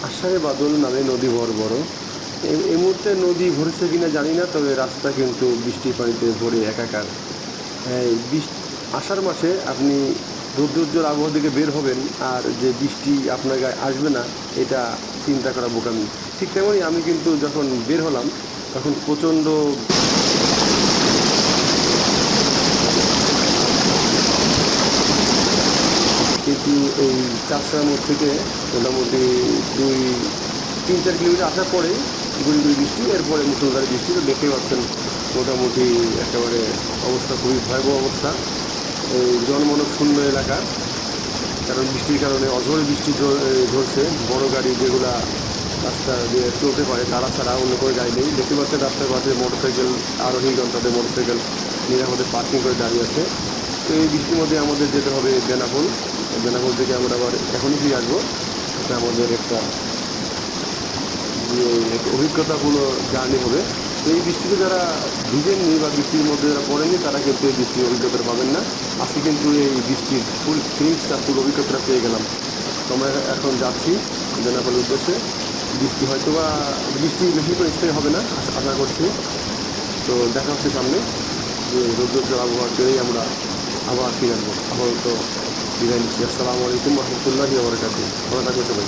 আষাঢ়ে বাদল নামে নদী ভর বড়। এই মুহূর্তে নদী ভরেছে কিনা জানি না, তবে রাস্তা কিন্তু বৃষ্টির পানিতে ভরে একাকার। হ্যাঁ, আষাঢ় মাসে আপনি রৌদ্রোজ্জ্বল আবহাওয়া থেকে বের হবেন আর যে বৃষ্টি আপনার গায়ে আসবে না, এটা চিন্তা করা বোকামি। ঠিক তেমনই আমি কিন্তু যখন বের হলাম তখন প্রচণ্ড কিন্তু এই চাষার মোড় থেকে মোটামুটি 3-4 কিলোমিটার আসার পরেই গুঁড়ি গুঁড়ি বৃষ্টি, এরপরে মুষলধারে বৃষ্টি। তো দেখতে পাচ্ছেন মোটামুটি একেবারে অবস্থা খুবই ভয়াবহ অবস্থা। এই জনমানব শূন্য এলাকা, কারণ বৃষ্টির কারণে অঝোর বৃষ্টি ঝরছে। বড় গাড়ি যেগুলা রাস্তা দিয়ে চলতে পারে তারা ছাড়া অন্য কোনো গাড়ি নেই। দেখতে পাচ্ছেন রাস্তার পাশে মোটরসাইকেল আরোহীগণ তাদের মোটরসাইকেল নিরাপদে পার্কিং করে দাঁড়িয়ে আছে। তো এই বৃষ্টির মধ্যে আমাদের যেতে হবে বেনাপোল। বেনাপোল থেকে আমরা আবার এখনই ফিরে আসবো। এটা আমাদের একটা যে অভিজ্ঞতাপূর্ণ জার্নি হবে। তো এই বৃষ্টিতে যারা ভিজেননি বা বৃষ্টির মধ্যে যারা পড়েননি তারা কিন্তু এই বৃষ্টির অভিজ্ঞতাটা পাবেন না। আজকে কিন্তু এই বৃষ্টির ফুল ফিলিংসটা, ফুল অভিজ্ঞতাটা পেয়ে গেলাম। তো আমরা এখন যাচ্ছি বেনাপোলের উদ্দেশ্যে। বৃষ্টি হয়তো বা বৃষ্টি বেশি করে স্থায়ী হবে না আশা করছি। তো দেখা হচ্ছে সামনে যে রৌদ্রোজ্জ্বল আবহাওয়া পেয়েই আমরা আবার ফিরে আসবো। আপাতত বিদায় নিচ্ছি। আসসালামু আলাইকুম রহমতুল্লাহি ওয়া বারাকাতুহু। ভালো থাকবে সবাই।